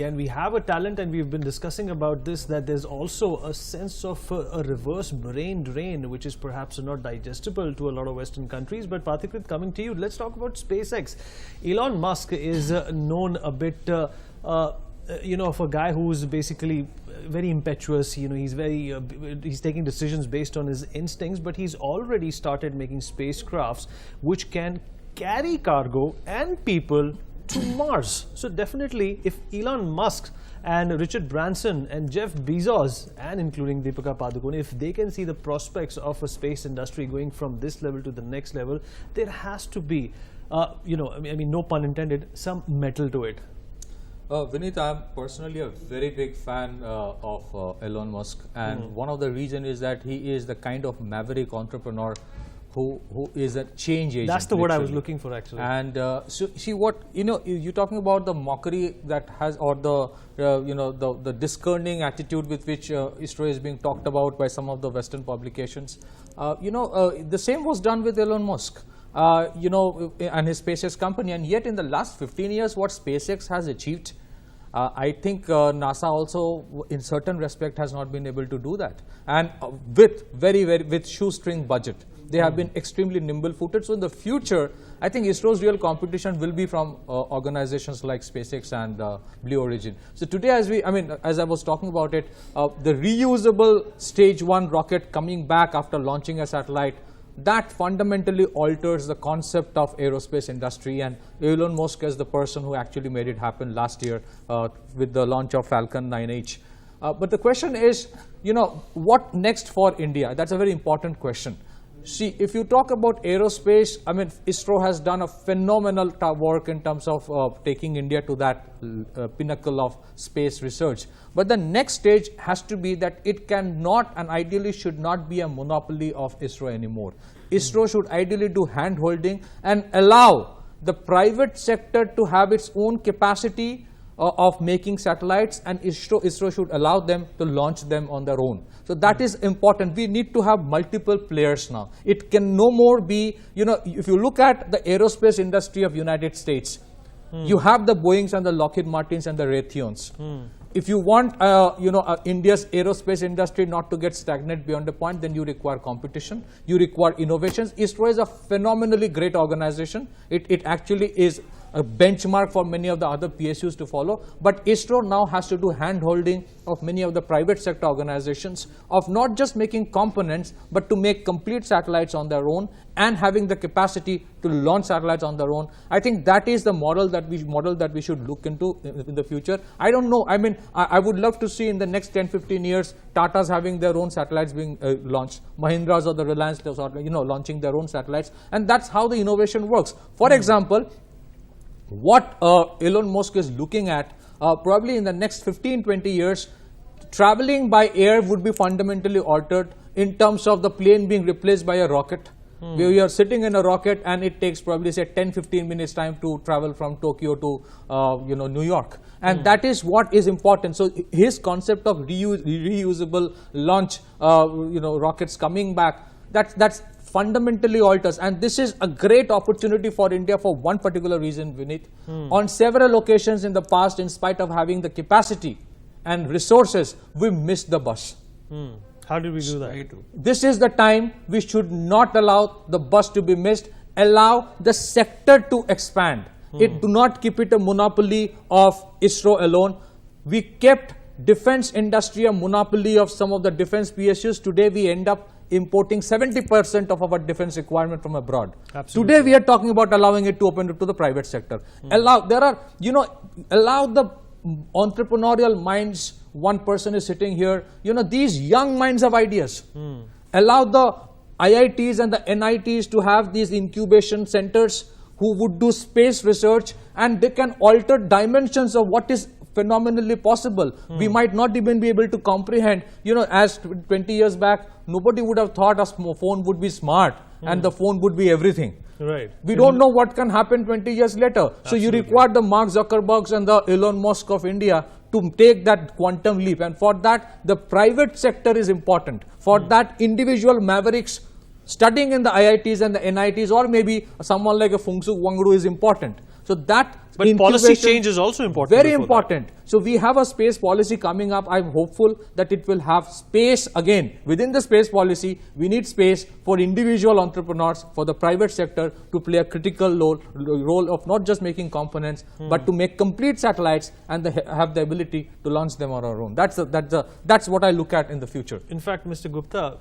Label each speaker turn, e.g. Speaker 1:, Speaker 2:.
Speaker 1: And we have a talent, and we've been discussing about this, that there's also a sense of a reverse brain drain, which is perhaps not digestible to a lot of Western countries. But Pathikrit, coming to you, let's talk about SpaceX. Elon Musk is known a bit, of a guy who's basically very impetuous. He's taking decisions based on his instincts, but he's already started making spacecrafts which can carry cargo and people to Mars. So definitely, if Elon Musk and Richard Branson and Jeff Bezos and including Deepika Padukone, if they can see the prospects of a space industry going from this level to the next level, there has to be, no pun intended, some metal to it.
Speaker 2: Vineet, I'm personally a very big fan of Elon Musk, and one of the reasons is that he is the kind of maverick entrepreneur who is a change agent.
Speaker 1: That's the word I was looking for, actually.
Speaker 2: And so see what, you're talking about the mockery that has, or the discerning attitude with which ISRO is being talked about by some of the Western publications. The same was done with Elon Musk, and his SpaceX company. And yet in the last 15 years, what SpaceX has achieved, I think NASA also, in certain respect, has not been able to do that. And with with shoestring budget. They have been extremely nimble-footed. So in the future, I think ISRO's real competition will be from organizations like SpaceX and Blue Origin. So today, as I was talking about it, the reusable stage 1 rocket coming back after launching a satellite, that fundamentally alters the concept of aerospace industry. And Elon Musk is the person who actually made it happen last year with the launch of Falcon 9H. But the question is, what next for India? That's a very important question. See, if you talk about aerospace, ISRO has done a phenomenal work in terms of taking India to that pinnacle of space research. But the next stage has to be that it cannot and ideally should not be a monopoly of ISRO anymore. ISRO should ideally do hand-holding and allow the private sector to have its own capacity of making satellites, and ISRO should allow them to launch them on their own. So that is important. We need to have multiple players now. It can no more be, if you look at the aerospace industry of United States, you have the Boeings and the Lockheed Martins and the Raytheons. If you want, India's aerospace industry not to get stagnant beyond a point, then you require competition, you require innovations. ISRO is a phenomenally great organization. It actually is a benchmark for many of the other PSUs to follow. But ISRO now has to do hand-holding of many of the private sector organizations of not just making components, but to make complete satellites on their own and having the capacity to launch satellites on their own. I think that is the model that we should look into in the future. I don't know. I would love to see in the next 10-15 years Tata's having their own satellites being launched, Mahindra's or the Reliance, launching their own satellites, and that's how the innovation works. For example, what Elon Musk is looking at, probably in the next 15-20 years, traveling by air would be fundamentally altered in terms of the plane being replaced by a rocket. We are sitting in a rocket and it takes probably say 10-15 minutes time to travel from Tokyo to New York, and that is what is important. So his concept of reusable launch rockets coming back, that's fundamentally alters, and this is a great opportunity for India for one particular reason, Vineet. On several occasions in the past, in spite of having the capacity and resources, we missed the bus.
Speaker 1: How did we do that?
Speaker 2: This is the time we should not allow the bus to be missed. Allow the sector to expand. Do not keep it a monopoly of ISRO alone. We kept defense industry a monopoly of some of the defense PSUs. Today we end up importing 70% of our defense requirement from abroad.
Speaker 1: Absolutely.
Speaker 2: Today we are talking about allowing it to open it to the private sector. Allow the entrepreneurial minds. One person is sitting here, these young minds have ideas. Allow the IITs and the NITs to have these incubation centers who would do space research, and they can alter dimensions of what is phenomenally possible. We might not even be able to comprehend, as 20 years back, nobody would have thought a phone would be smart and the phone would be everything.
Speaker 1: Right.
Speaker 2: We don't know what can happen 20 years later.
Speaker 1: Absolutely.
Speaker 2: So you require the Mark Zuckerbergs and the Elon Musk of India to take that quantum leap. And for that, the private sector is important. For that, individual mavericks studying in the IITs and the NITs, or maybe someone like a Fungsuk Wangru is important. So that
Speaker 1: But policy
Speaker 2: incubation.
Speaker 1: change is also important.
Speaker 2: Very
Speaker 1: before that.
Speaker 2: important. So we have a space policy coming up. I'm hopeful that it will have space again. Within the space policy, we need space for individual entrepreneurs, for the private sector to play a critical role of not just making components, but to make complete satellites and have the ability to launch them on our own. That's what I look at in the future.
Speaker 1: In fact, Mr. Gupta,